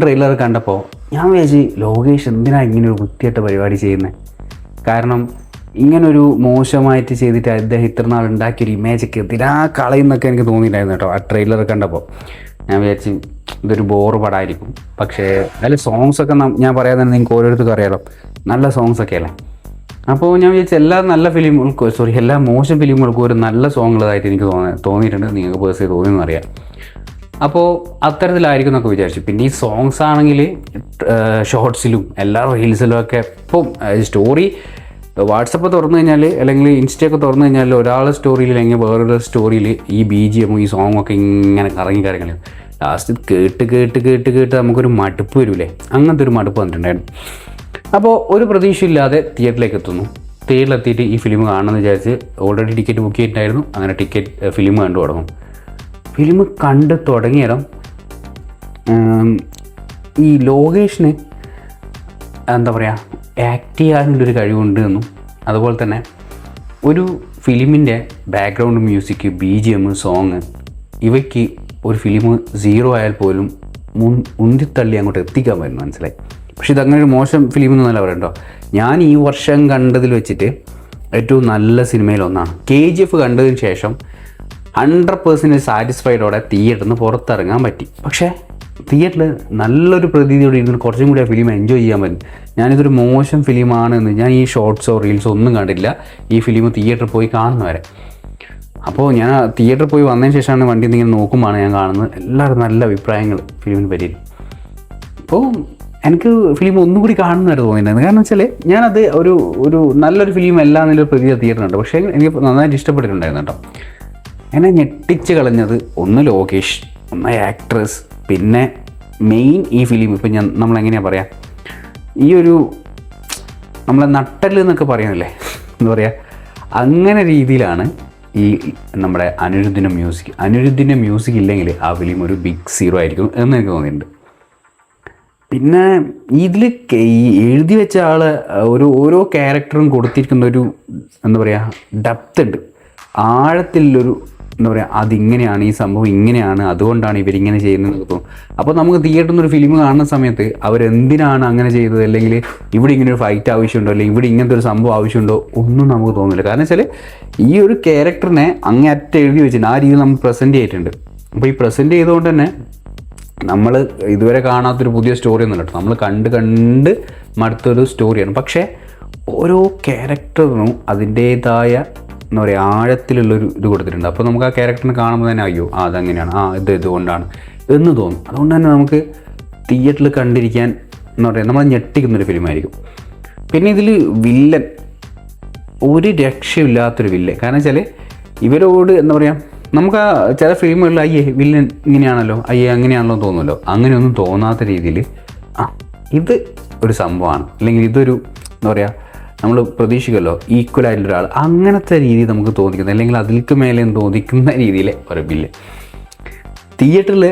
Trailer കണ്ടപ്പോൾ ഞാൻ വിചാരിച്ചു ലോകേഷ് എന്തിനാണ് ഇങ്ങനൊരു വൃത്തിയായിട്ട പരിപാടി ചെയ്യുന്നത്. കാരണം ഇങ്ങനൊരു മോശമായിട്ട് ചെയ്തിട്ട് അദ്ദേഹം ഇത്ര നാൾ ഉണ്ടാക്കിയൊരു ഇമേജൊക്കെ എന്തിനാ കളയുന്നൊക്കെ എനിക്ക് തോന്നിയിട്ടായിരുന്നു കേട്ടോ. ആ ട്രെയിലർ കണ്ടപ്പോൾ ഞാൻ വിചാരിച്ചു ഇതൊരു ബോറ് പടമായിരിക്കും. പക്ഷേ അതിൽ സോങ്സൊക്കെ ഞാൻ പറയാൻ തന്നെ നിങ്ങൾക്ക് ഓരോരുത്തർക്കും അറിയാലോ, നല്ല സോങ്സൊക്കെ അല്ലേ. അപ്പോൾ ഞാൻ വിചാരിച്ചു എല്ലാ നല്ല ഫിലിമുകൾക്കും എല്ലാ മോശം ഫിലിമുകൾക്കും ഒരു നല്ല സോങ് ഉള്ളതായിട്ട് എനിക്ക് തോന്നിയിട്ടുണ്ട്. നിങ്ങൾക്ക് പേഴ്സണലി തോന്നിയെന്ന് അറിയാം. അപ്പോൾ അത്തരത്തിലായിരിക്കും എന്നൊക്കെ വിചാരിച്ചു. പിന്നെ ഈ സോങ്സ് ആണെങ്കിൽ ഷോർട്സിലും എല്ലാ റീൽസിലും ഒക്കെ ഇപ്പം സ്റ്റോറി വാട്സപ്പ് തുറന്നു കഴിഞ്ഞാൽ അല്ലെങ്കിൽ ഇൻസ്റ്റയൊക്കെ തുറന്നു കഴിഞ്ഞാൽ ഒരാളുടെ സ്റ്റോറിയിൽ അല്ലെങ്കിൽ വേറൊരു സ്റ്റോറിയിൽ ഈ BGM ഈ സോങ്ങൊക്കെ ഇങ്ങനെ കറങ്ങി കറങ്ങി ലാസ്റ്റ് കേട്ട് നമുക്കൊരു മടുപ്പ് വരില്ലേ, അങ്ങനത്തെ ഒരു മടുപ്പ് വന്നിട്ടുണ്ടായിരുന്നു. അപ്പോൾ ഒരു പ്രതീക്ഷയില്ലാതെ തിയേറ്ററിലേക്ക് എത്തുന്നു. തിയേറ്ററിലെത്തിയിട്ട് ഈ ഫിലിം കാണണമെന്ന് വിചാരിച്ച് ഓൾറെഡി ടിക്കറ്റ് ബുക്ക് ചെയ്തിട്ടായിരുന്നു. അങ്ങനെ ഫിലിം കണ്ടു തുടങ്ങും. ഫിലിം കണ്ട് തുടങ്ങിയിടം ഈ ലോകേഷിന് എന്താ പറയുക, ആക്ട് ചെയ്യാനുള്ളൊരു കഴിവുണ്ട് എന്നും അതുപോലെ തന്നെ ഒരു ഫിലിമിൻ്റെ ബാക്ക്ഗ്രൗണ്ട് മ്യൂസിക്, BGM, സോങ് ഇവയ്ക്ക് ഒരു ഫിലിം 0 ആയാൽ പോലും ഉന്തിത്തള്ളി അങ്ങോട്ട് എത്തിക്കാൻ പറ്റുന്നു, മനസ്സിലായി. പക്ഷെ ഇതങ്ങനെ ഒരു മോശം ഫിലിം എന്നല്ല പറയണ്ടോ. ഞാൻ ഈ വർഷം കണ്ടതിൽ വെച്ചിട്ട് ഏറ്റവും നല്ല സിനിമയിലൊന്നാണ്. KGF കണ്ടതിന് ശേഷം 100% സാറ്റിസ്ഫൈഡോടെ തിയേറ്ററിൽ നിന്ന് പുറത്തിറങ്ങാൻ പറ്റി. പക്ഷേ തിയേറ്ററിൽ നല്ലൊരു പ്രതീതിയോടെ ഇരുന്ന് കുറച്ചും കൂടി ആ ഫിലിം എൻജോയ് ചെയ്യാൻ പറ്റും. ഞാനിതൊരു മോശം ഫിലിമാണ് എന്ന് ഞാൻ ഈ ഷോർട്സോ റീൽസോ ഒന്നും കണ്ടില്ല ഈ ഫിലിം തിയേറ്ററിൽ പോയി കാണുന്നവരെ. അപ്പോൾ ഞാൻ തിയേറ്ററിൽ പോയി വന്നതിന് ശേഷമാണ് വണ്ടി എന്തെങ്കിലും നോക്കുമ്പോഴാണ് ഞാൻ കാണുന്നത് എല്ലാവരും നല്ല അഭിപ്രായങ്ങൾ ഫിലിമിന് പറ്റി. അപ്പോൾ എനിക്ക് ഫിലിം ഒന്നുകൂടി കാണുന്നവരെ തോന്നിയിട്ടുണ്ടായിരുന്നു. കാരണം വെച്ചാൽ ഞാനത് ഒരു നല്ലൊരു ഫിലിം അല്ല എന്നൊരു പ്രതീതി തിയേറ്ററുണ്ട്. പക്ഷേ എനിക്ക് നന്നായിട്ട് ഇഷ്ടപ്പെട്ടിട്ടുണ്ടായിരുന്നു കേട്ടോ. എന്നെ ഞെട്ടിച്ച് കളഞ്ഞത് ഒന്ന് ലോകേഷ്, ഒന്ന് ആക്ട്രസ്, പിന്നെ മെയിൻ ഈ ഫിലിം. ഇപ്പം നമ്മളെങ്ങനെയാണ് പറയുക, ഈ ഒരു നമ്മളെ നട്ടല് എന്നൊക്കെ പറയുന്നില്ലേ, എന്താ പറയുക, അങ്ങനെ രീതിയിലാണ് ഈ നമ്മുടെ അനിരുദ്ധിൻ്റെ മ്യൂസിക് ഇല്ലെങ്കിൽ ആ ഫിലിം ഒരു ബിഗ് 0 ആയിരിക്കും എന്ന് എനിക്ക് തോന്നിയിട്ടുണ്ട്. പിന്നെ ഇതിൽ എഴുതി വെച്ച ആൾ ഓരോ ക്യാരക്ടറും കൊടുത്തിരിക്കുന്ന ഒരു എന്താ പറയുക ഡെപ്ത് ഉണ്ട്, ആഴത്തിലൊരു എന്താ പറയുക, അതിങ്ങനെയാണ്, ഈ സംഭവം ഇങ്ങനെയാണ്, അതുകൊണ്ടാണ് ഇവരിങ്ങനെ ചെയ്യുന്നതെന്ന് തോന്നും. അപ്പോൾ നമുക്ക് തിയേറ്ററിൽ നിന്നൊരു ഫിലിം കാണുന്ന സമയത്ത് അവരെന്തിനാണ് അങ്ങനെ ചെയ്തത്, അല്ലെങ്കിൽ ഇവിടെ ഇങ്ങനെ ഒരു ഫൈറ്റ് ആവശ്യമുണ്ടോ, അല്ലെങ്കിൽ ഇവിടെ ഇങ്ങനത്തെ ഒരു സംഭവം ആവശ്യമുണ്ടോ ഒന്നും നമുക്ക് തോന്നില്ല. കാരണം വെച്ചാൽ ഈ ഒരു ക്യാരക്ടറിനെ അങ്ങേയറ്റം എഴുതി വെച്ചിട്ടുണ്ട്, ആ രീതിയിൽ നമ്മൾ പ്രസൻറ്റ് ചെയ്തിട്ടുണ്ട്. അപ്പോൾ ഈ പ്രസൻറ്റ് ചെയ്തുകൊണ്ട് തന്നെ നമ്മൾ ഇതുവരെ കാണാത്തൊരു പുതിയ സ്റ്റോറി ഒന്നും കേട്ടോ, നമ്മൾ കണ്ട് മടുത്തൊരു സ്റ്റോറിയാണ്. പക്ഷേ ഓരോ ക്യാരക്ടറിനും അതിൻ്റേതായ എന്താ പറയുക ആഴത്തിലുള്ളൊരു ഇത് കൊടുത്തിട്ടുണ്ട്. അപ്പോൾ നമുക്ക് ആ ക്യാരക്ടറിനെ കാണുമ്പോൾ തന്നെ അയ്യോ അതങ്ങനെയാണ്, ഇതുകൊണ്ടാണ് എന്ന് തോന്നും. അതുകൊണ്ട് തന്നെ നമുക്ക് തിയേറ്ററിൽ കണ്ടിരിക്കാൻ എന്താ പറയുക നമ്മളെ ഞെട്ടിക്കുന്നൊരു ഫിലിമായിരിക്കും. പിന്നെ ഇതിൽ വില്ലൻ ഒരു രക്ഷയില്ലാത്തൊരു വില്ലൻ. കാരണം വെച്ചാൽ ഇവരോട് എന്താ പറയുക, നമുക്ക് ആ ചില ഫിലിമുകളിൽ വില്ലൻ ഇങ്ങനെയാണല്ലോ, അങ്ങനെയാണല്ലോ തോന്നുമല്ലോ. അങ്ങനെയൊന്നും തോന്നാത്ത രീതിയിൽ ഇത് ഒരു സംഭവമാണ്, അല്ലെങ്കിൽ ഇതൊരു എന്താ പറയുക നമ്മൾ പ്രതീക്ഷിക്കുമല്ലോ ഈക്വലായിട്ടുള്ളൊരാൾ, അങ്ങനത്തെ രീതി നമുക്ക് തോന്നിക്കുന്നത്, അല്ലെങ്കിൽ അതിൽക്ക് മേലെ തോന്നിക്കുന്ന രീതിയിൽ ഒരു വില്ലൻ. തിയേറ്ററിൽ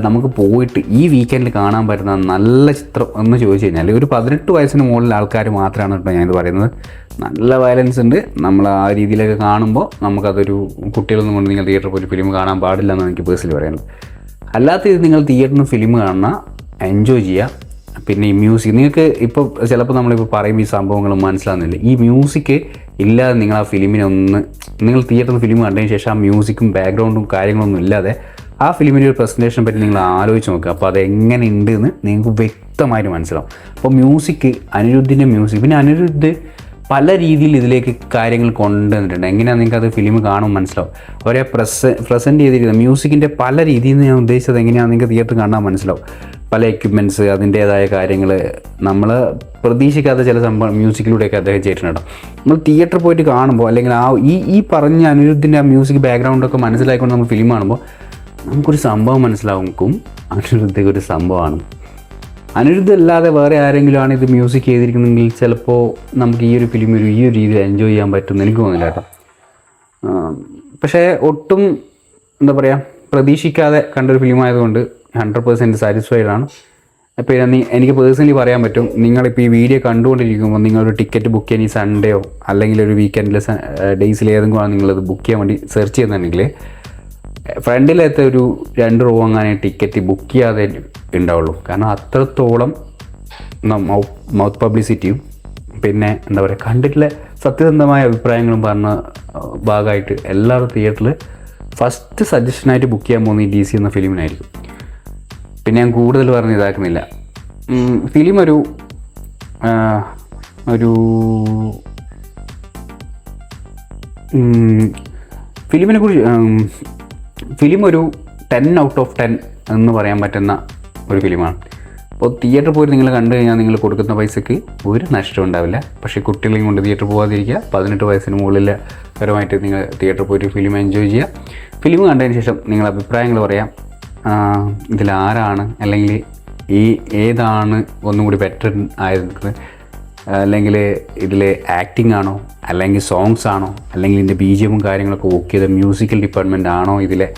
നമുക്ക് പോയിട്ട് ഈ വീക്കെൻഡിൽ കാണാൻ പറ്റുന്ന നല്ല ചിത്രം എന്ന് ചോദിച്ചു കഴിഞ്ഞാൽ ഒരു 18 വയസ്സിന് മുകളിൽ ആൾക്കാർ മാത്രമാണ് കേട്ടോ ഞാനിത് പറയുന്നത്. നല്ല വയലൻസ് ഉണ്ട്. നമ്മൾ ആ രീതിയിലൊക്കെ കാണുമ്പോൾ നമുക്കതൊരു കുട്ടികളൊന്നും കൊണ്ട് നിങ്ങൾ തിയേറ്ററിൽ പോയി ഫിലിം കാണാൻ പാടില്ല എന്നാണ് എനിക്ക് പേഴ്സണലി പറയുന്നത്. അല്ലാത്ത ഇത് നിങ്ങൾ തിയേറ്ററിൽ നിന്ന് ഫിലിം കാണുക, എൻജോയ് ചെയ്യുക. പിന്നെ ഈ മ്യൂസിക് നിങ്ങൾക്ക് ഇപ്പോൾ ചിലപ്പോൾ നമ്മളിപ്പോൾ പറയും ഈ സംഭവങ്ങളും മനസ്സിലാകുന്നില്ല. ഈ മ്യൂസിക് ഇല്ലാതെ നിങ്ങൾ ആ നിങ്ങൾ തിയേറ്ററിൽ ഫിലിം കണ്ടതിന് ശേഷം ആ മ്യൂസിക്കും ബാക്ക്ഗ്രൗണ്ടും കാര്യങ്ങളൊന്നും ഇല്ലാതെ ആ ഫിലിമിൻ്റെ ഒരു പ്രസൻറ്റേഷനെ പറ്റി നിങ്ങൾ ആലോചിച്ച് നോക്കുക. അപ്പോൾ അതെങ്ങനെ ഉണ്ട് എന്ന് നിങ്ങൾക്ക് വ്യക്തമായിട്ട് മനസ്സിലാവും. അപ്പോൾ അനിരുദ്ധിൻ്റെ മ്യൂസിക്, പിന്നെ അനിരുദ്ധ് പല രീതിയിൽ ഇതിലേക്ക് കാര്യങ്ങൾ കൊണ്ടുവന്നിട്ടുണ്ട്. എങ്ങനെയാണ് നിങ്ങൾക്ക് അത് ഫിലിം കാണുമ്പോൾ മനസ്സിലാവും. അവരെ പ്രസൻറ്റ് ചെയ്തിരിക്കുന്നത് മ്യൂസിക്കിൻ്റെ പല രീതിയിൽ നിന്ന് ഞാൻ ഉദ്ദേശിച്ചത് എങ്ങനെയാണ് നിങ്ങൾക്ക് തിയേറ്ററിൽ കാണാൻ മനസ്സിലാവും. പല എക്യുപ്മെൻറ്റ്സ്, അതിൻ്റേതായ കാര്യങ്ങൾ നമ്മൾ പ്രതീക്ഷിക്കാത്ത ചില സംഭവം മ്യൂസിക്കിലൂടെയൊക്കെ അദ്ദേഹം ചെയ്തിട്ടുണ്ടോ. നമ്മൾ തിയേറ്ററിൽ പോയിട്ട് കാണുമ്പോൾ അല്ലെങ്കിൽ ഈ പറഞ്ഞ അനിരുദ്ധിൻ്റെ ആ മ്യൂസിക് ബാക്ക്ഗ്രൗണ്ടൊക്കെ മനസ്സിലാക്കിക്കൊണ്ട് നമ്മൾ ഫിലിം കാണുമ്പോൾ നമുക്കൊരു സംഭവം മനസ്സിലാവും, അനിരുദ്ധ ഒരു സംഭവമാണ്. അനിരുദ്ധ അല്ലാതെ വേറെ ആരെങ്കിലും ആണ് ഇത് മ്യൂസിക് ചെയ്തിരിക്കുന്നെങ്കിൽ ചിലപ്പോൾ നമുക്ക് ഈ ഒരു ഫിലിം ഈ ഒരു രീതിയിൽ എൻജോയ് ചെയ്യാൻ പറ്റുമെന്ന് എനിക്ക് തോന്നില്ല കേട്ടോ. പക്ഷേ ഒട്ടും എന്താ പറയുക പ്രതീക്ഷിക്കാതെ കണ്ടൊരു ഫിലിമായതുകൊണ്ട് 100% സാറ്റിസ്ഫൈഡ് ആണ്. അപ്പോൾ എനിക്ക് പേഴ്സണലി പറയാൻ പറ്റും, നിങ്ങളിപ്പോൾ ഈ വീഡിയോ കണ്ടുകൊണ്ടിരിക്കുമ്പോൾ നിങ്ങളൊരു ടിക്കറ്റ് ബുക്ക് ചെയ്യാൻ ഈ സൺഡേയോ അല്ലെങ്കിൽ ഒരു വീക്കെൻഡിലെ ഡേയ്സിൽ ഏതെങ്കിലും നിങ്ങളത് ബുക്ക് ചെയ്യാൻ വേണ്ടി സെർച്ച് ചെയ്യുന്നുണ്ടെങ്കിൽ ഫ്രണ്ടിലത്തെ ഒരു 2 റോ അങ്ങനെ ടിക്കറ്റ് ബുക്ക് ചെയ്യാതെ ഉണ്ടാവുള്ളൂ. കാരണം അത്രത്തോളം മൗത്ത് പബ്ലിസിറ്റിയും പിന്നെ എന്താ പറയുക കണ്ടിട്ടുള്ള സത്യസന്ധമായ അഭിപ്രായങ്ങളും പറഞ്ഞ ഭാഗമായിട്ട് എല്ലാവരും തിയേറ്ററിൽ ഫസ്റ്റ് സജഷനായിട്ട് ബുക്ക് ചെയ്യാൻ പോകുന്ന ഈ DC എന്ന ഫിലിമിനായിരിക്കും. പിന്നെ ഞാൻ കൂടുതൽ പറഞ്ഞ് ഇതാക്കുന്നില്ല. ഫിലിം ഒരു ഫിലിമിനെ കുറിച്ച് ഫിലിം ഒരു 10 ഔട്ട് ഓഫ് 10 എന്ന് പറയാൻ പറ്റുന്ന ഒരു ഫിലിമാണ്. അപ്പോൾ തിയേറ്ററിൽ പോയി നിങ്ങൾ കണ്ടു കഴിഞ്ഞാൽ നിങ്ങൾ കൊടുക്കുന്ന പൈസയ്ക്ക് ഒരു നഷ്ടം ഉണ്ടാവില്ല. പക്ഷേ കുട്ടികളെയും കൊണ്ട് തിയേറ്ററിൽ പോകാതിരിക്കുക. 18 വയസ്സിന് മുകളിൽ പരമായിട്ട് നിങ്ങൾ തിയേറ്ററിൽ പോയിട്ട് ഫിലിം എൻജോയ് ചെയ്യുക. ഫിലിം കണ്ടതിന് ശേഷം നിങ്ങൾ അഭിപ്രായങ്ങൾ പറയാം. ഇതിലാരാണ് അല്ലെങ്കിൽ ഏതാണ് ഒന്നും കൂടി ബെറ്റർ ആയത്, അല്ലെങ്കിൽ ഇതിൽ ആക്ടിംഗ് ആണോ, അല്ലെങ്കിൽ സോങ്സ് ആണോ, അല്ലെങ്കിൽ ഇതിൻ്റെ BGM കാര്യങ്ങളൊക്കെ ഓക്കെ ചെയ്ത മ്യൂസിക്കൽ ഡിപ്പാർട്ട്മെൻ്റ് ആണോ, ഇതിലെ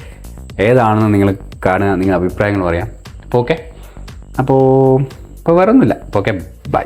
ഏതാണെന്ന് നിങ്ങൾ കാണുക, നിങ്ങൾ അഭിപ്രായങ്ങൾ പറയാം. അപ്പോൾ ഓക്കെ, അപ്പോൾ വേറെ ഒന്നുമില്ല. അപ്പോൾ ഓക്കെ, ബൈ.